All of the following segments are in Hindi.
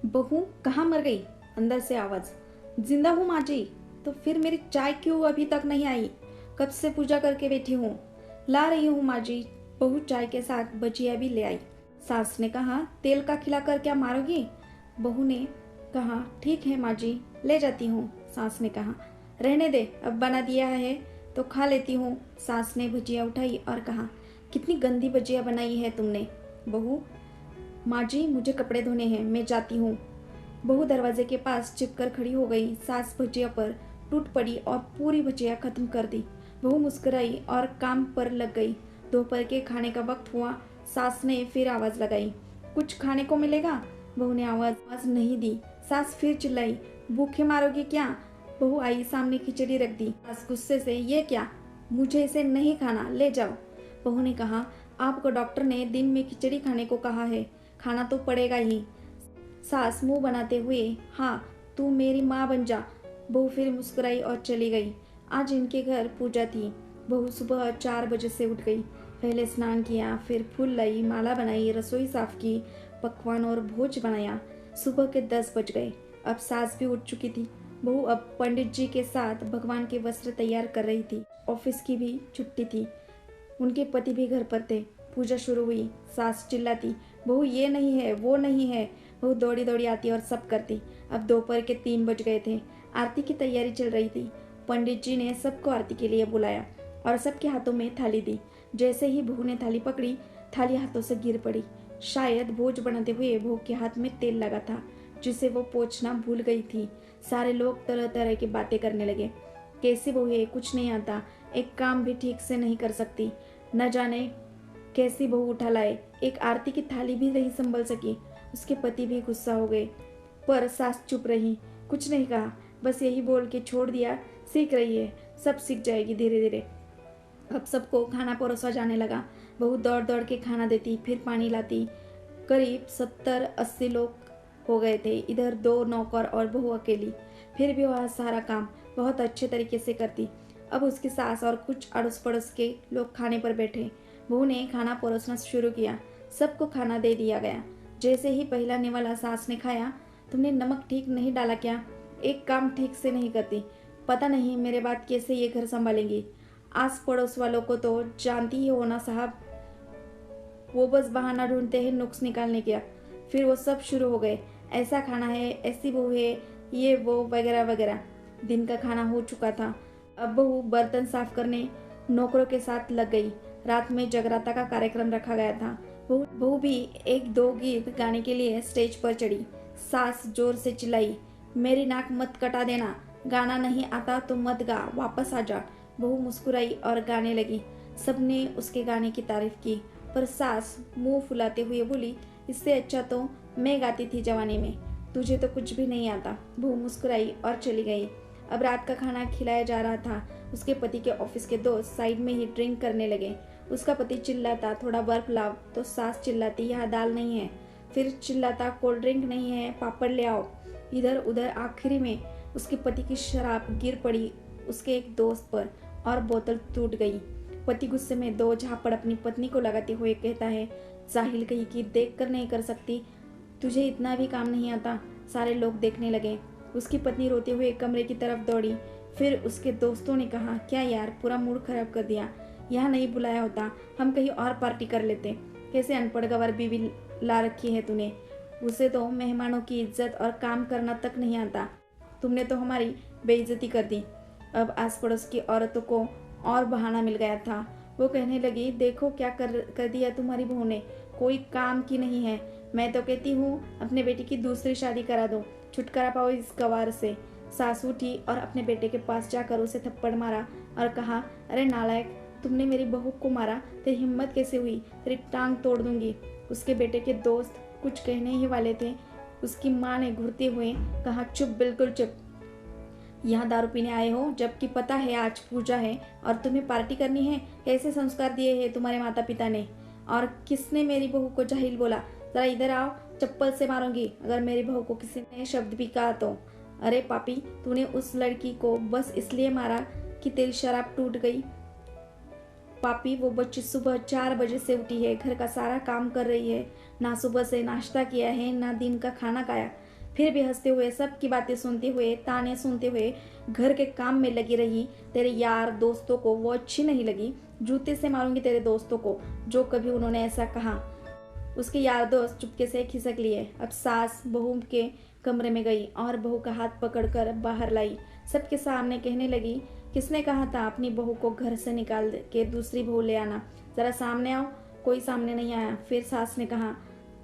बहू कहाँ मर गई? अंदर से आवाज। जिंदा हूँ माँ जी। तो फिर मेरी चाय क्यों अभी तक नहीं आई? कब से पूजा करके बैठी हूँ। ला रही हूँ माँ जी। बहू चाय के साथ भजिया भी ले आई। सास ने कहा तेल का खिलाकर क्या मारोगी? बहू ने कहा ठीक है माँ जी, ले जाती हूँ। सास ने कहा रहने दे, अब बना दिया है तो खा लेती हूँ। सास ने भजिया उठाई और कहा कितनी गंदी भजिया बनाई है तुमने। बहू माँ जी मुझे कपड़े धोने हैं, मैं जाती हूँ। बहू दरवाजे के पास चिपकर खड़ी हो गई। सास भजिया पर टूट पड़ी और पूरी भजिया खत्म कर दी। बहू मुस्कुराई और काम पर लग गई। दोपहर के खाने का वक्त हुआ। सास ने फिर आवाज लगाई, कुछ खाने को मिलेगा? बहू ने आवाज नहीं दी। सास फिर चिल्लाई, भूखे मारोगी क्या? बहू आई, सामने खिचड़ी रख दी। सास गुस्से से, ये क्या? मुझे इसे नहीं खाना, ले जाओ। बहू ने कहा आपको डॉक्टर ने दिन में खिचड़ी खाने को कहा है, खाना तो पड़ेगा ही। सास मुंह बनाते हुए, हाँ तू मेरी माँ बन जा। बहू फिर मुस्कुराई और चली गई। आज इनके घर पूजा थी। बहू सुबह 4 बजे से उठ गई। पहले स्नान किया, फिर फूल लाई, माला बनाई, रसोई साफ की, पकवान और भोज बनाया। सुबह के 10 बज गए। अब सास भी उठ चुकी थी। बहू अब पंडित जी के साथ भगवान के वस्त्र तैयार कर रही थी। ऑफिस की भी छुट्टी थी। उनके पति भी घर पर थे। पूजा शुरू हुई। सास चिल्लाती, बहू ये नहीं है, वो नहीं है। बहू दौड़ी दौड़ी आती और सब करती। अब दोपहर के 3 बज गए थे। आरती की तैयारी चल रही थी। पंडित जी ने सबको आरती के लिए बुलाया और सबके हाथों में थाली दी। जैसे ही बहू ने थाली पकड़ी, थाली हाथों से गिर पड़ी। शायद भोज बनाते हुए बहू के हाथ में तेल लगा था, जिसे वो पोंछना भूल गई थी। सारे लोग तरह तरह की बातें करने लगे। कैसी बहू है, कुछ नहीं आता, एक काम भी ठीक से नहीं कर सकती, न जाने कैसी बहू उठा लाए, एक आरती की थाली भी नहीं संभल सकी। उसके पति भी गुस्सा हो गए, पर सास चुप रही, कुछ नहीं कहा, बस यही बोल के छोड़ दिया, सीख रही है, सब सीख जाएगी धीरे धीरे। अब सबको खाना परोसा जाने लगा। बहू दौड़ दौड़ के खाना देती, फिर पानी लाती। करीब 70-80 लोग हो गए थे। इधर 2 नौकर और बहू अकेली। फिर भी वह सारा काम बहुत अच्छे तरीके से करती। अब उसकी सास और कुछ अड़ोस पड़ोस के लोग खाने पर बैठे। बहू ने खाना परोसना शुरू किया। सबको खाना दे दिया गया। जैसे ही पहला निवाला सास ने खाया, तुमने नमक ठीक नहीं डाला क्या? एक काम ठीक से नहीं करती, पता नहीं मेरे बाद कैसे ये घर संभालेंगी। आस पड़ोस वालों को तो जानती ही हो ना साहब, वो बस बहाना ढूंढते हैं नुक्स निकालने का। फिर वो सब शुरू हो गए, ऐसा खाना है, ऐसी बहू है, ये वो वगैरह वगैरह। दिन का खाना हो चुका था। अब बहू बर्तन साफ करने नौकरों के साथ लग गई। रात में जगराता का कार्यक्रम रखा गया था। बहू भी 1-2 गीत गाने के लिए स्टेज पर चढ़ी। सास जोर से चिल्लाई, मेरी नाक मत कटा देना, गाना नहीं आता तो मत गा, वापस आ जा। बहू मुस्कुराई और गाने लगी। सबने उसके गाने की तारीफ की, पर सास मुंह फुलाते हुए बोली, इससे अच्छा तो मैं गाती थी जवानी में, तुझे तो कुछ भी नहीं आता। बहू मुस्कुराई और चली गई। अब रात का खाना खिलाया जा रहा था। उसके पति के ऑफिस के दोस्त साइड में ही ड्रिंक करने लगे। उसका पति चिल्लाता, थोड़ा बर्फ लाओ, तो सास चिल्लाती, यहाँ दाल नहीं है। फिर चिल्लाता, कोल्ड ड्रिंक नहीं है, पापड़ ले आओ। इधर उधर आखिरी में उसके पति की शराब गिर पड़ी उसके एक दोस्त पर और बोतल टूट गई। पति गुस्से में 2 झापड़ अपनी पत्नी को लगाते हुए कहता है, जाहिल कहीं की, देख कर नहीं कर सकती, तुझे इतना भी काम नहीं आता। सारे लोग देखने लगे। उसकी पत्नी रोते हुए कमरे की तरफ दौड़ी। फिर उसके दोस्तों ने कहा, क्या यार, पूरा मूड खराब कर दिया, यहाँ नहीं बुलाया होता, हम कहीं और पार्टी कर लेते। कैसे अनपढ़ गंवार बीवी ला रखी है तूने, उसे तो मेहमानों की इज्जत और काम करना तक नहीं आता, तुमने तो हमारी बेइज्जती कर दी। अब आस पड़ोस की औरतों को और बहाना मिल गया था। वो कहने लगी, देखो क्या कर दिया तुम्हारी बहू ने, कोई काम की नहीं है। मैं तो कहती हूँ अपने बेटी की दूसरी शादी करा दो, छुटकारा पाओ इस गवार से। सासू उठी और अपने बेटे के पास जाकर उसे थप्पड़ मारा और कहा, अरे नालायक, तुमने मेरी बहू को मारा, तेरी हिम्मत कैसे हुई, तेरी टांग तोड़ दूंगी। उसके बेटे के दोस्त कुछ कहने ही वाले थे। उसकी माँ ने घुरते हुए कहा, चुप, बिल्कुल चुप, यहाँ दारू पीने आए हो, जबकि पता है आज पूजा है और तुम्हें पार्टी करनी है। कैसे संस्कार दिए हैं तुम्हारे माता पिता ने, और किसने मेरी बहू को जाहिल बोला? जरा इधर आओ, चप्पल से मारूंगी अगर मेरी बहू को किसी ने शब्द भी कहा तो। अरे पापी, तूने उस लड़की को बस इसलिए मारा कि तेरी शराब टूट गई। पापी, वो बच्ची सुबह 4 बजे से उठी है, घर का सारा काम कर रही है, ना सुबह से नाश्ता किया है, ना दिन का खाना खाया। फिर भी हंसते हुए सबकी बातें सुनते हुए ताने सुनते हुए घर के काम में लगी रही। तेरे यार दोस्तों को वो अच्छी नहीं लगी, जूते से मारूंगी तेरे दोस्तों को जो कभी उन्होंने ऐसा कहा। उसके यार दोस्त चुपके से खिसक लिए। अब सास बहू के कमरे में गई और बहू का हाथ पकड़कर बाहर लाई। सबके सामने कहने लगी, किसने कहा था अपनी बहू को घर से निकाल के दूसरी बहू ले आना? जरा सामने आओ। कोई सामने नहीं आया। फिर सास ने कहा,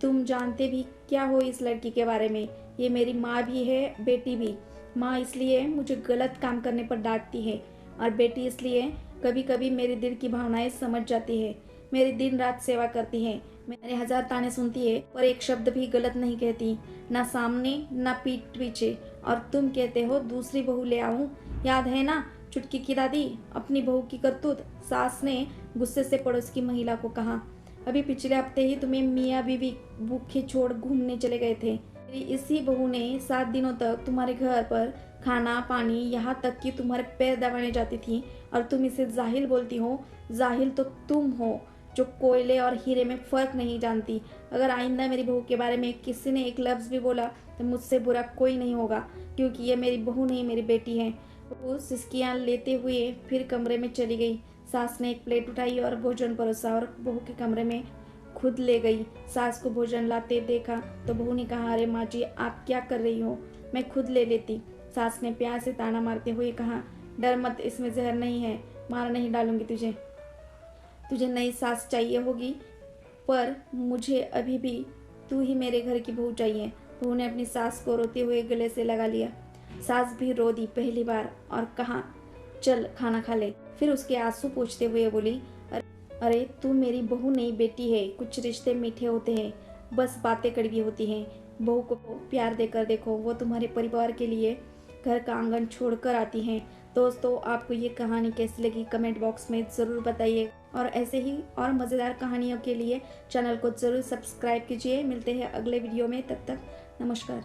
तुम जानते भी क्या हो इस लड़की के बारे में? ये मेरी माँ भी है, बेटी भी। माँ इसलिए मुझे गलत काम करने पर डांटती है और बेटी इसलिए कभी कभी मेरे दिल की भावनाएं समझ जाती है। मेरी दिन रात सेवा करती है, मेरे 1000 ताने सुनती है पर एक शब्द भी गलत नहीं कहती, ना सामने ना पीठ पीछे। और तुम कहते हो दूसरी बहू ले आऊं? याद है ना चुटकी की दादी, अपनी बहू की करतूत? सास ने गुस्से से पड़ोस की महिला को कहा, अभी पिछले हफ्ते ही तुम्हें मियाँ बीवी भूखे छोड़ घूमने चले गए थे। मेरी इसी बहू ने 7 दिनों तक तुम्हारे घर पर खाना पानी, यहाँ तक कि तुम्हारे पैर दबाने जाती थी और तुम इसे जाहिल बोलती हो। जाहिल तो तुम हो जो कोयले और हीरे में फ़र्क नहीं जानती। अगर आइंदा मेरी बहू के बारे में किसी ने एक लफ्ज़ भी बोला तो मुझसे बुरा कोई नहीं होगा, क्योंकि ये मेरी बहू नहीं मेरी बेटी है। वो सिसकियाँ लेते हुए फिर कमरे में चली गई। सास ने एक प्लेट उठाई और भोजन परोसा और बहू के कमरे में खुद ले गई। सास को भोजन लाते देखा तो बहू ने कहा, अरे माँ जी आप क्या कर रही हो, मैं खुद ले लेती। सास ने प्यार से ताना मारते हुए कहा, डर मत, इसमें जहर नहीं है, मार नहीं डालूंगी तुझे। तुझे नई सास चाहिए होगी पर मुझे अभी भी तू ही मेरे घर की बहू चाहिए। बहू ने अपनी सास को रोते हुए गले से लगा लिया। सास भी रो दी पहली बार और कहा, चल खाना खा ले। फिर उसके आंसू पोंछते हुए बोली, अरे तू मेरी बहू नहीं बेटी है। कुछ रिश्ते मीठे होते हैं, बस बातें कड़वी होती हैं। बहू को प्यार देकर देखो, वो तुम्हारे परिवार के लिए घर का आंगन छोड़कर आती हैं। दोस्तों आपको ये कहानी कैसी लगी कमेंट बॉक्स में ज़रूर बताइए और ऐसे ही और मज़ेदार कहानियों के लिए चैनल को ज़रूर सब्सक्राइब कीजिए। मिलते हैं अगले वीडियो में, तब तक नमस्कार।